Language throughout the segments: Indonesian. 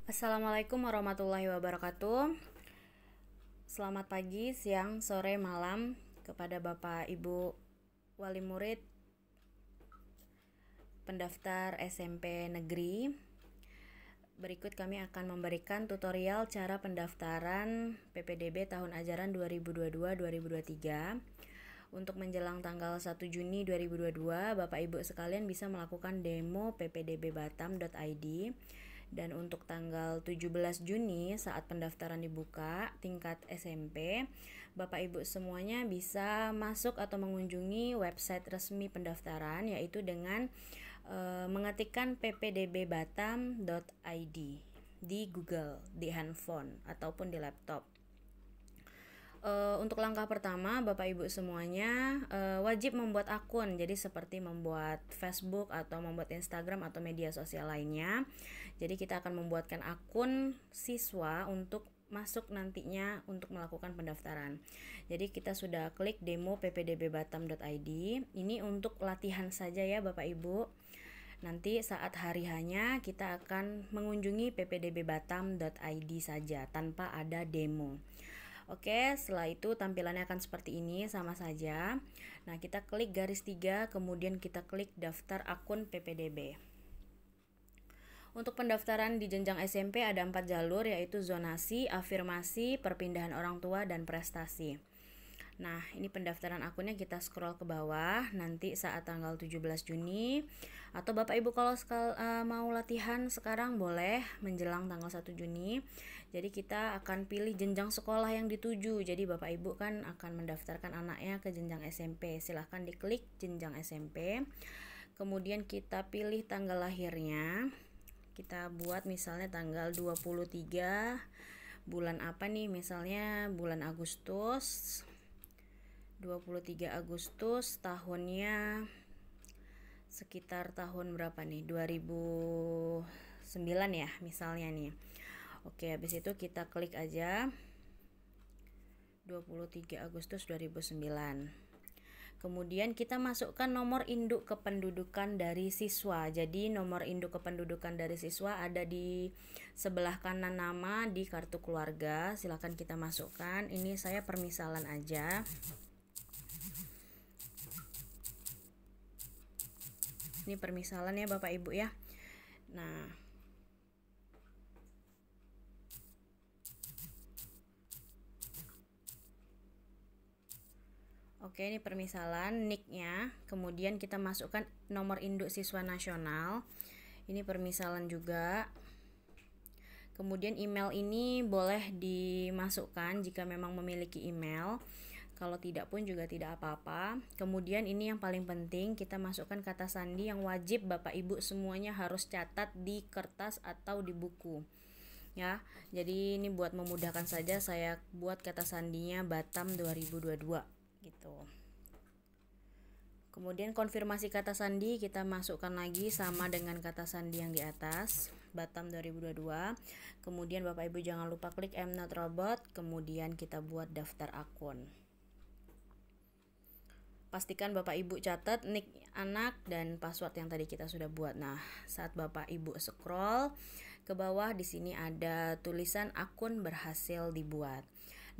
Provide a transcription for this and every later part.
Assalamualaikum warahmatullahi wabarakatuh. Selamat pagi, siang, sore, malam kepada Bapak Ibu wali murid pendaftar SMP negeri. Berikut kami akan memberikan tutorial cara pendaftaran PPDB tahun ajaran 2022-2023. Untuk menjelang tanggal 1 Juni 2022, Bapak Ibu sekalian bisa melakukan demo ppdbbatam.id. Dan untuk tanggal 17 Juni saat pendaftaran dibuka tingkat SMP, Bapak Ibu semuanya bisa masuk atau mengunjungi website resmi pendaftaran, yaitu dengan mengetikkan ppdbbatam.id di Google, di handphone ataupun di laptop. Untuk langkah pertama, Bapak Ibu semuanya wajib membuat akun. Jadi seperti membuat Facebook atau membuat Instagram atau media sosial lainnya. Jadi kita akan membuatkan akun siswa untuk masuk nantinya untuk melakukan pendaftaran. Jadi kita sudah klik demo ppdbbatam.id. Ini untuk latihan saja ya Bapak Ibu. Nanti saat hari hanya kita akan mengunjungi ppdbbatam.id saja tanpa ada demo. Oke, setelah itu tampilannya akan seperti ini, sama saja. Nah, kita klik garis 3, kemudian kita klik daftar akun PPDB. Untuk pendaftaran di jenjang SMP ada 4 jalur, yaitu zonasi, afirmasi, perpindahan orang tua, dan prestasi. Nah, ini pendaftaran akunnya, kita scroll ke bawah. Nanti saat tanggal 17 Juni atau Bapak Ibu kalau mau latihan sekarang boleh menjelang tanggal 1 Juni. Jadi kita akan pilih jenjang sekolah yang dituju. Jadi Bapak Ibu kan akan mendaftarkan anaknya ke jenjang SMP. Silahkan diklik jenjang SMP. Kemudian kita pilih tanggal lahirnya. Kita buat misalnya tanggal 23 bulan apa nih? Misalnya bulan Agustus. 23 Agustus, tahunnya sekitar tahun berapa nih? 2009 ya misalnya nih. Oke, habis itu kita klik aja 23 Agustus 2009. Kemudian kita masukkan nomor induk kependudukan dari siswa. Jadi nomor induk kependudukan dari siswa ada di sebelah kanan nama di kartu keluarga. Silakan kita masukkan. Ini saya permisalan aja. Ini permisalan ya Bapak Ibu ya. Nah, oke, ini permisalan nicknya. Kemudian kita masukkan nomor induk siswa nasional. Ini permisalan juga. Kemudian email ini boleh dimasukkan jika memang memiliki email. Kalau tidak pun juga tidak apa-apa. Kemudian ini yang paling penting, kita masukkan kata sandi yang wajib Bapak Ibu semuanya harus catat di kertas atau di buku. Ya, jadi ini buat memudahkan saja saya buat kata sandinya Batam 2022 gitu. Kemudian konfirmasi kata sandi kita masukkan lagi sama dengan kata sandi yang di atas, Batam 2022. Kemudian Bapak Ibu jangan lupa klik I'm not robot, kemudian kita buat daftar akun. Pastikan Bapak Ibu catat nick anak dan password yang tadi kita sudah buat. Nah, saat Bapak Ibu scroll ke bawah di sini ada tulisan akun berhasil dibuat.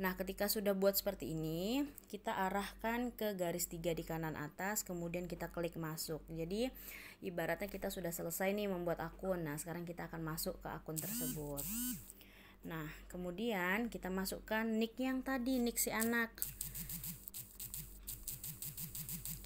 Nah, ketika sudah buat seperti ini, kita arahkan ke garis 3 di kanan atas, kemudian kita klik masuk. Jadi, ibaratnya kita sudah selesai nih membuat akun. Nah, sekarang kita akan masuk ke akun tersebut. Nah, kemudian kita masukkan nick yang tadi, nick si anak.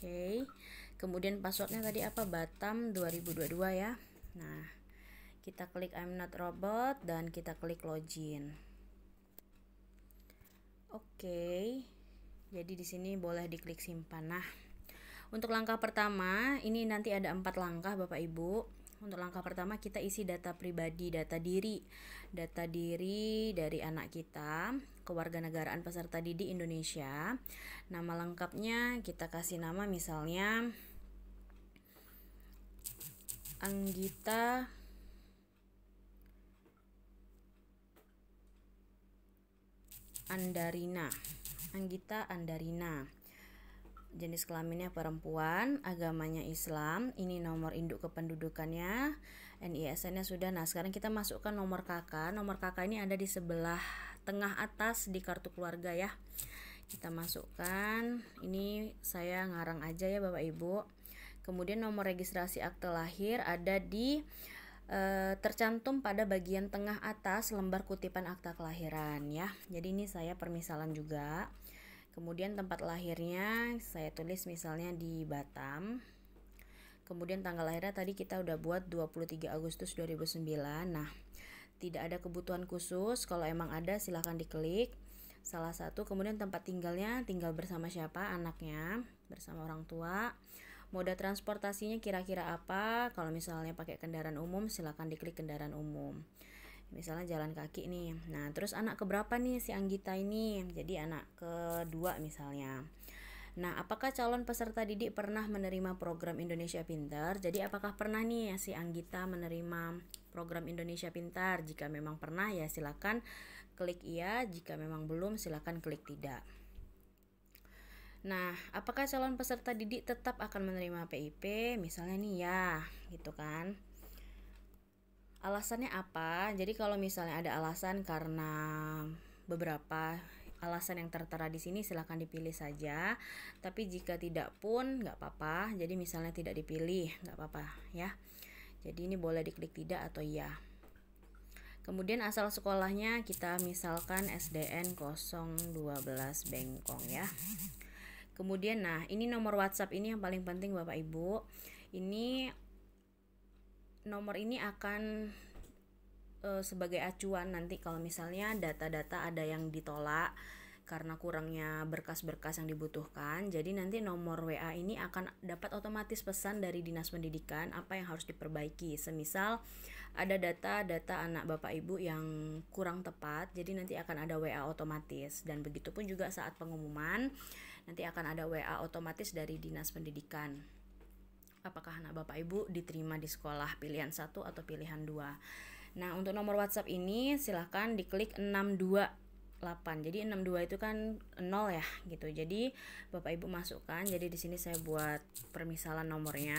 Oke, kemudian passwordnya tadi apa? Batam 2022 ya. Nah, kita klik I'm not robot dan kita klik login. Oke, jadi di sini boleh diklik simpan. Nah, untuk langkah pertama ini nanti ada 4 langkah Bapak Ibu. Untuk langkah pertama kita isi data pribadi, data diri dari anak kita, kewarganegaraan peserta didik Indonesia. Nama lengkapnya kita kasih nama misalnya Anggita Andarina. Jenis kelaminnya perempuan, agamanya Islam, ini nomor induk kependudukannya NISN-nya sudah. Nah, sekarang kita masukkan nomor KK. Nomor KK ini ada di sebelah tengah atas di kartu keluarga ya. Kita masukkan. Ini saya ngarang aja ya Bapak Ibu. Kemudian nomor registrasi akte lahir ada di tercantum pada bagian tengah atas lembar kutipan akta kelahiran ya. Jadi ini saya permisalan juga. Kemudian tempat lahirnya saya tulis misalnya di Batam. Kemudian tanggal lahirnya tadi kita udah buat 23 Agustus 2009. Nah, tidak ada kebutuhan khusus. Kalau emang ada silahkan diklik salah satu. Kemudian tempat tinggalnya, tinggal bersama siapa? Anaknya, bersama orang tua. Moda transportasinya kira-kira apa? Kalau misalnya pakai kendaraan umum, silakan diklik kendaraan umum. Misalnya jalan kaki nih. Nah, terus anak keberapa nih si Anggita ini? Jadi anak kedua misalnya. Nah, apakah calon peserta didik pernah menerima program Indonesia Pintar? Jadi apakah pernah nih si Anggita menerima program Indonesia Pintar? Jika memang pernah ya silakan klik iya, jika memang belum silakan klik tidak. Nah, apakah calon peserta didik tetap akan menerima PIP? Misalnya nih ya, gitu kan. Alasannya apa? Jadi kalau misalnya ada alasan karena beberapa alasan yang tertera di sini silakan dipilih saja. Tapi jika tidak pun nggak apa-apa. Jadi misalnya tidak dipilih nggak apa-apa ya. Jadi ini boleh diklik tidak atau iya. Kemudian asal sekolahnya kita misalkan SDN 012 Bengkong ya. Kemudian nah ini nomor WhatsApp ini yang paling penting Bapak Ibu. Ini nomor ini akan sebagai acuan nanti kalau misalnya data-data ada yang ditolak karena kurangnya berkas-berkas yang dibutuhkan. Jadi nanti nomor WA ini akan dapat otomatis pesan dari Dinas Pendidikan apa yang harus diperbaiki. Semisal ada data-data anak Bapak Ibu yang kurang tepat, jadi nanti akan ada WA otomatis. Dan begitupun juga saat pengumuman nanti akan ada WA otomatis dari Dinas Pendidikan. Apakah anak Bapak Ibu diterima di sekolah pilihan 1 atau pilihan 2. Nah, untuk nomor WhatsApp ini silahkan diklik 628. Jadi 62 itu kan 0 ya, gitu. Jadi Bapak Ibu masukkan. Jadi di sini saya buat permisalan nomornya.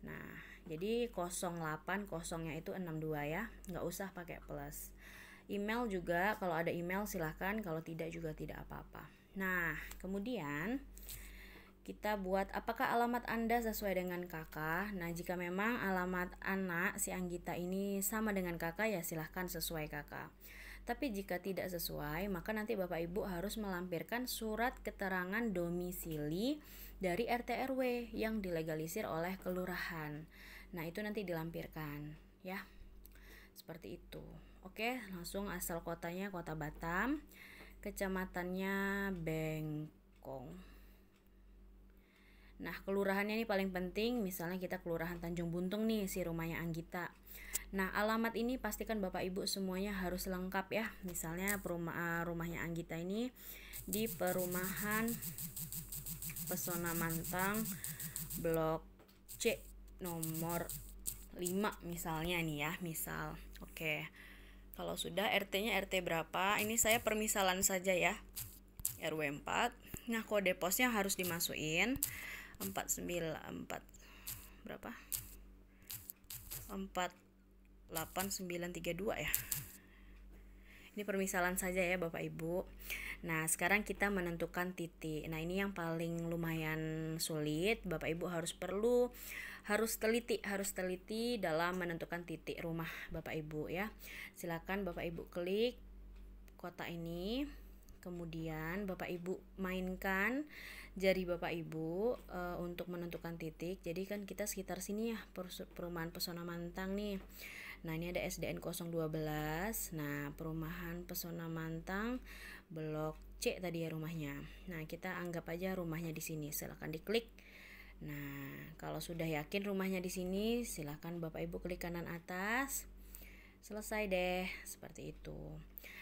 Nah, jadi 08 kosongnya itu 62 ya. Nggak usah pakai plus. Email juga, kalau ada email silahkan, kalau tidak juga tidak apa-apa. Nah, kemudian kita buat apakah alamat Anda sesuai dengan kakak. Nah, jika memang alamat anak si Anggita ini sama dengan kakak ya silahkan sesuai kakak. Tapi jika tidak sesuai, maka nanti Bapak Ibu harus melampirkan surat keterangan domisili dari RT RW yang dilegalisir oleh kelurahan. Nah, itu nanti dilampirkan ya. Seperti itu. Oke, langsung asal kotanya Kota Batam, kecamatannya Bengkong. Nah, kelurahannya ini paling penting, misalnya kita Kelurahan Tanjung Buntung nih, si rumahnya Anggita. Nah, alamat ini pastikan Bapak Ibu semuanya harus lengkap ya. Misalnya rumahnya Anggita ini di Perumahan Pesona Mantang Blok C nomor 5 misalnya nih ya, misal. Oke. Kalau sudah RT-nya RT berapa? Ini saya permisalan saja ya. RW 4. Nah, kode posnya harus dimasukin 494 berapa? 48932 ya. Ini permisalan saja ya Bapak Ibu. Nah, sekarang kita menentukan titik. Nah, ini yang paling lumayan sulit. Bapak Ibu harus teliti dalam menentukan titik rumah Bapak Ibu ya. Silakan Bapak Ibu klik kota ini. Kemudian Bapak Ibu mainkan jari Bapak Ibu untuk menentukan titik. Jadi kan kita sekitar sini ya, Perumahan Pesona Mantang nih. Nah, ini ada SDN 012. Nah, Perumahan Pesona Mantang Blok C tadi ya rumahnya. Nah, kita anggap aja rumahnya di sini. Silakan diklik. Nah, kalau sudah yakin rumahnya di sini, silakan Bapak Ibu klik kanan atas. Selesai deh, seperti itu.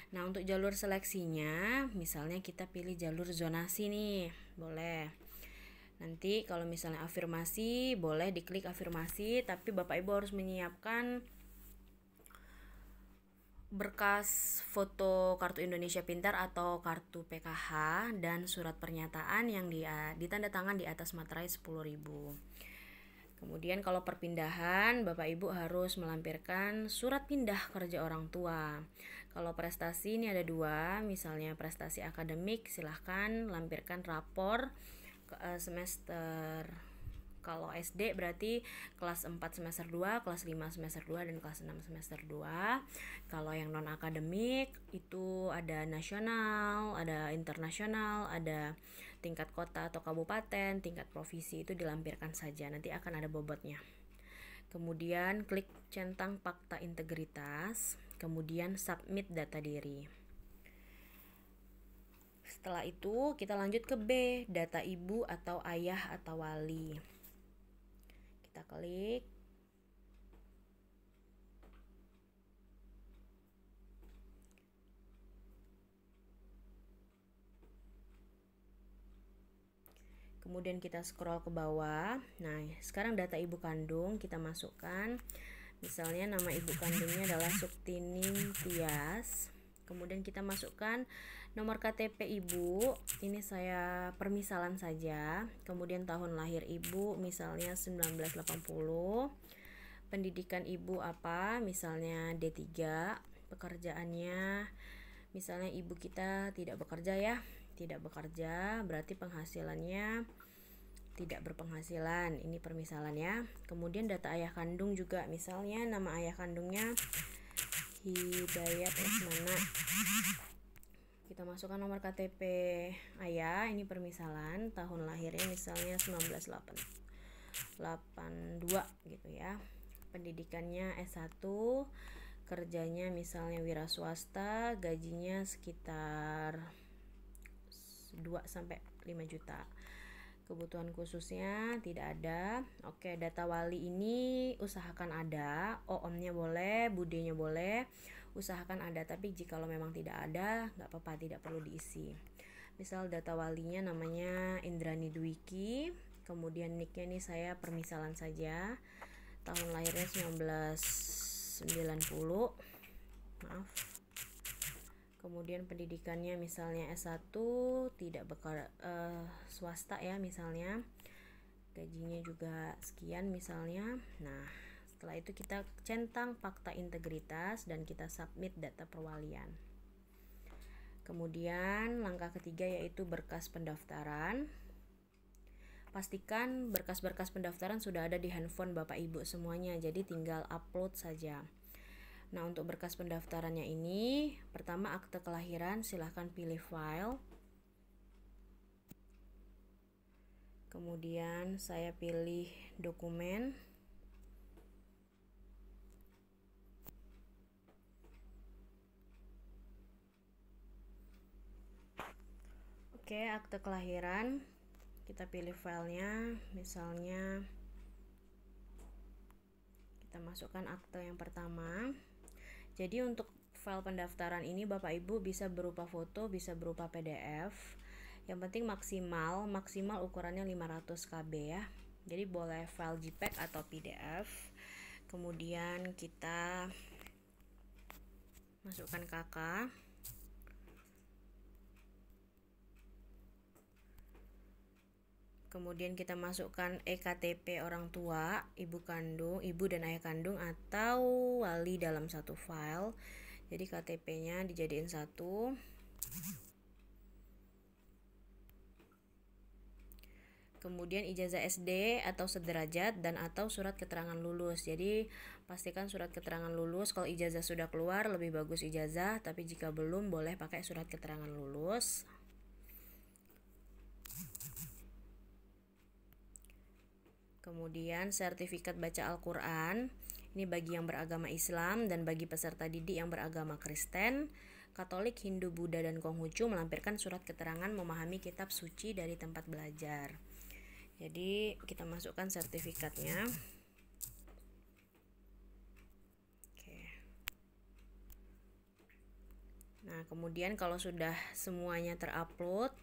Nah, untuk jalur seleksinya, misalnya kita pilih jalur zonasi nih, boleh. Nanti kalau misalnya afirmasi, boleh diklik afirmasi, tapi Bapak Ibu harus menyiapkan berkas foto kartu Indonesia Pintar atau kartu PKH dan surat pernyataan yang ditandatangan di atas materai 10.000. Kemudian kalau perpindahan, Bapak Ibu harus melampirkan surat pindah kerja orang tua. Kalau prestasi ini ada dua, misalnya prestasi akademik, silahkan lampirkan rapor semester. Kalau SD berarti kelas 4 semester 2, kelas 5 semester 2, dan kelas 6 semester 2. Kalau yang non akademik itu ada nasional, ada internasional, ada tingkat kota atau kabupaten, tingkat provinsi, itu dilampirkan saja, nanti akan ada bobotnya. Kemudian klik centang fakta integritas, kemudian submit data diri. Setelah itu kita lanjut ke B, data ibu atau ayah atau wali. Kita klik. Kemudian kita scroll ke bawah. Nah, sekarang data ibu kandung kita masukkan. Misalnya nama ibu kandungnya adalah Suktining Tias. Kemudian kita masukkan nomor KTP ibu. Ini saya permisalan saja. Kemudian tahun lahir ibu misalnya 1980. Pendidikan ibu apa? Misalnya D3. Pekerjaannya misalnya ibu kita tidak bekerja ya. Tidak bekerja berarti penghasilannya tidak berpenghasilan, ini permisalan ya. Kemudian data ayah kandung juga, misalnya nama ayah kandungnya Hidayat Lesmana. Kita masukkan nomor KTP ayah, ini permisalan, tahun lahirnya misalnya 1982 gitu ya. Pendidikannya S1, kerjanya misalnya wira swasta, gajinya sekitar 2-5 juta. Kebutuhan khususnya tidak ada. Oke, data wali ini usahakan ada. OOM-nya boleh, budenya boleh. Usahakan ada, tapi jikalau memang tidak ada, nggak apa-apa, tidak perlu diisi. Misal data walinya namanya Indrani Dwiki. Kemudian nicknya ini saya permisalan saja. Tahun lahirnya 1990. Maaf. Kemudian pendidikannya misalnya S1, tidak swasta ya misalnya, gajinya juga sekian misalnya. Nah, setelah itu kita centang fakta integritas dan kita submit data perwalian. Kemudian langkah ketiga yaitu berkas pendaftaran. Pastikan berkas-berkas pendaftaran sudah ada di handphone Bapak Ibu semuanya, jadi tinggal upload saja. Nah, untuk berkas pendaftarannya ini, pertama akte kelahiran, silahkan pilih file. Kemudian saya pilih dokumen. Oke, akte kelahiran. Kita pilih filenya, misalnya kita masukkan akte yang pertama. Jadi untuk file pendaftaran ini Bapak Ibu bisa berupa foto, bisa berupa PDF. Yang penting maksimal ukurannya 500 KB ya. Jadi boleh file JPEG atau PDF. Kemudian kita masukkan KK. Kemudian kita masukkan EKTP orang tua, ibu kandung, ibu dan ayah kandung atau wali dalam satu file. Jadi KTP-nya dijadiin satu. Kemudian ijazah SD atau sederajat dan atau surat keterangan lulus. Jadi pastikan surat keterangan lulus. Kalau ijazah sudah keluar lebih bagus ijazah, tapi jika belum boleh pakai surat keterangan lulus. Kemudian sertifikat baca Al-Quran, ini bagi yang beragama Islam dan bagi peserta didik yang beragama Kristen, Katolik, Hindu, Buddha, dan Konghucu melampirkan surat keterangan memahami kitab suci dari tempat belajar. Jadi kita masukkan sertifikatnya. Oke. Nah, kemudian kalau sudah semuanya terupload,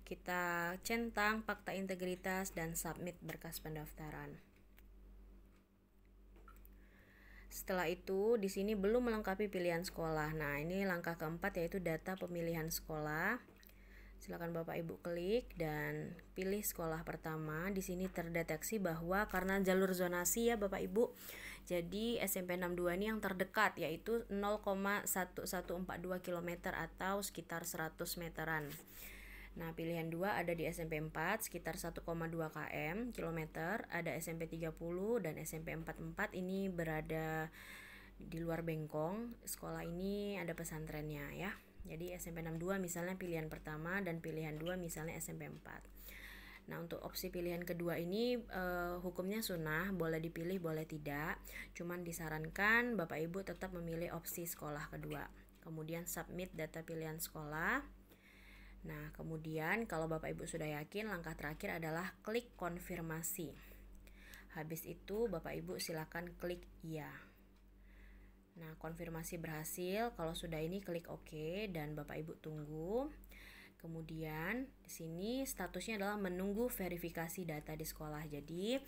kita centang fakta integritas dan submit berkas pendaftaran. Setelah itu di sini belum melengkapi pilihan sekolah. Nah, ini langkah keempat yaitu data pemilihan sekolah. Silakan Bapak Ibu klik dan pilih sekolah pertama. Di sini terdeteksi bahwa karena jalur zonasi ya Bapak Ibu, jadi SMP 62 ini yang terdekat yaitu 0,1142 km atau sekitar 100 meteran. Nah, pilihan 2 ada di SMP 4 sekitar 1,2 km, ada SMP 30 dan SMP 44 ini berada di luar Bengkong. Sekolah ini ada pesantrennya ya. Jadi SMP 62 misalnya pilihan pertama dan pilihan 2 misalnya SMP 4. Nah, untuk opsi pilihan kedua ini hukumnya sunnah, boleh dipilih boleh tidak. Cuman disarankan Bapak Ibu tetap memilih opsi sekolah kedua. Kemudian submit data pilihan sekolah. Nah, kemudian kalau Bapak Ibu sudah yakin, langkah terakhir adalah klik konfirmasi. Habis itu Bapak Ibu silakan klik iya. Nah, konfirmasi berhasil. Kalau sudah ini klik OK dan Bapak Ibu tunggu. Kemudian di sini statusnya adalah menunggu verifikasi data di sekolah. Jadi,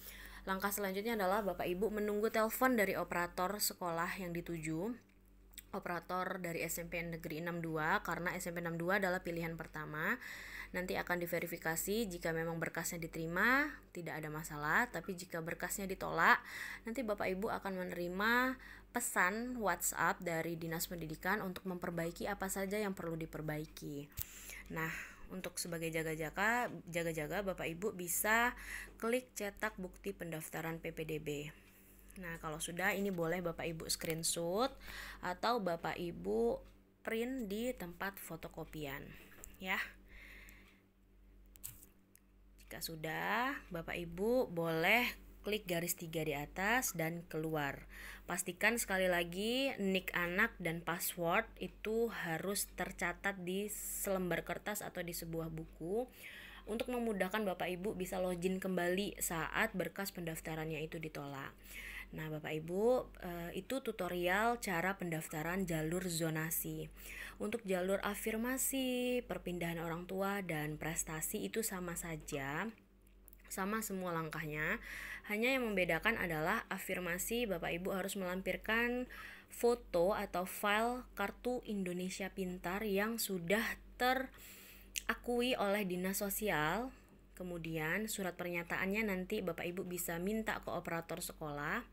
langkah selanjutnya adalah Bapak Ibu menunggu telepon dari operator sekolah yang dituju. Operator dari SMP Negeri 62 karena SMP 62 adalah pilihan pertama. Nanti akan diverifikasi jika memang berkasnya diterima, tidak ada masalah. Tapi jika berkasnya ditolak, nanti Bapak Ibu akan menerima pesan WhatsApp dari Dinas Pendidikan untuk memperbaiki apa saja yang perlu diperbaiki. Nah, untuk sebagai jaga-jaga Bapak Ibu bisa klik cetak bukti pendaftaran PPDB. Nah, kalau sudah ini boleh Bapak Ibu screenshot atau Bapak Ibu print di tempat fotokopian ya. Jika sudah, Bapak Ibu boleh klik garis 3 di atas dan keluar. Pastikan sekali lagi nik anak dan password itu harus tercatat di selembar kertas atau di sebuah buku untuk memudahkan Bapak Ibu bisa login kembali saat berkas pendaftarannya itu ditolak. Nah, Bapak Ibu, itu tutorial cara pendaftaran jalur zonasi. Untuk jalur afirmasi, perpindahan orang tua, dan prestasi itu sama saja. Sama semua langkahnya. Hanya yang membedakan adalah afirmasi Bapak Ibu harus melampirkan foto atau file kartu Indonesia Pintar yang sudah terakui oleh Dinas Sosial. Kemudian surat pernyataannya nanti Bapak Ibu bisa minta ke operator sekolah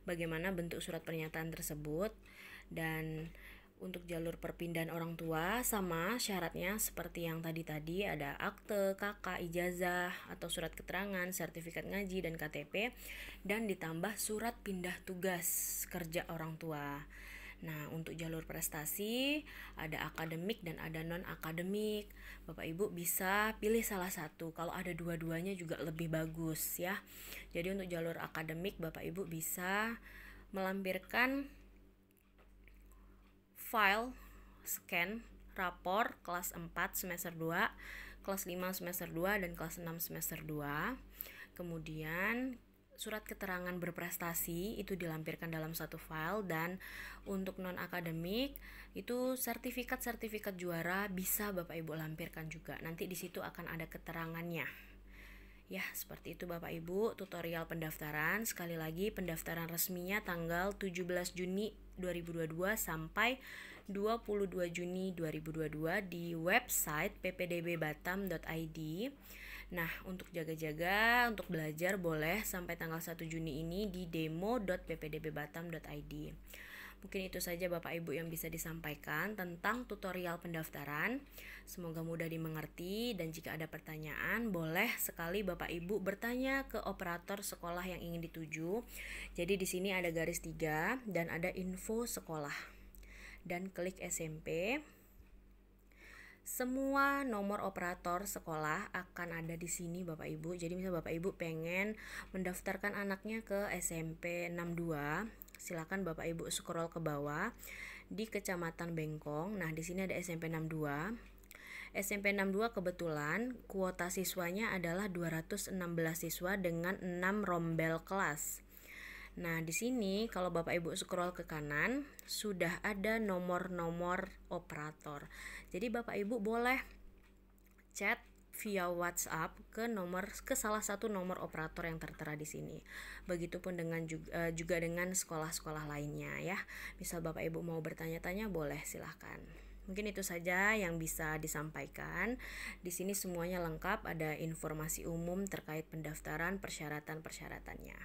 bagaimana bentuk surat pernyataan tersebut. Dan untuk jalur perpindahan orang tua sama syaratnya seperti yang tadi ada akte, KK, ijazah atau surat keterangan, sertifikat ngaji dan KTP, dan ditambah surat pindah tugas kerja orang tua. Nah, untuk jalur prestasi ada akademik dan ada non-akademik. Bapak Ibu bisa pilih salah satu. Kalau ada dua-duanya juga lebih bagus ya. Jadi untuk jalur akademik Bapak Ibu bisa melampirkan file scan rapor kelas 4 semester 2, kelas 5 semester 2 dan kelas 6 semester 2. Kemudian surat keterangan berprestasi itu dilampirkan dalam satu file, dan untuk non-akademik itu sertifikat juara bisa Bapak Ibu lampirkan juga. Nanti di situ akan ada keterangannya. Ya, seperti itu Bapak Ibu tutorial pendaftaran. Sekali lagi pendaftaran resminya tanggal 17 Juni 2022 sampai 22 Juni 2022 di website ppdbbatam.id. Nah, untuk jaga-jaga, untuk belajar boleh sampai tanggal 1 Juni ini di demo.ppdbbatam.id. Mungkin itu saja Bapak Ibu yang bisa disampaikan tentang tutorial pendaftaran. Semoga mudah dimengerti, dan jika ada pertanyaan boleh sekali Bapak Ibu bertanya ke operator sekolah yang ingin dituju. Jadi di sini ada garis 3 dan ada info sekolah. Dan klik SMP. Semua nomor operator sekolah akan ada di sini Bapak Ibu. Jadi misalnya Bapak Ibu pengen mendaftarkan anaknya ke SMP 62, silakan Bapak Ibu scroll ke bawah di Kecamatan Bengkong. Nah, di sini ada SMP 62. SMP 62 kebetulan kuota siswanya adalah 216 siswa dengan 6 rombel kelas. Nah, di sini kalau Bapak Ibu scroll ke kanan sudah ada nomor-nomor operator. Jadi Bapak Ibu boleh chat via WhatsApp ke salah satu nomor operator yang tertera di sini. Begitupun dengan juga dengan sekolah-sekolah lainnya ya. Misal Bapak Ibu mau bertanya-tanya boleh, silahkan. Mungkin itu saja yang bisa disampaikan. Di sini semuanya lengkap, ada informasi umum terkait pendaftaran, persyaratan-persyaratannya,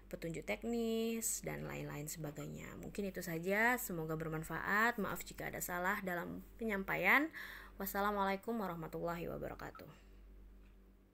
petunjuk teknis, dan lain-lain sebagainya. Mungkin itu saja, semoga bermanfaat. Maaf jika ada salah dalam penyampaian. Wassalamualaikum warahmatullahi wabarakatuh.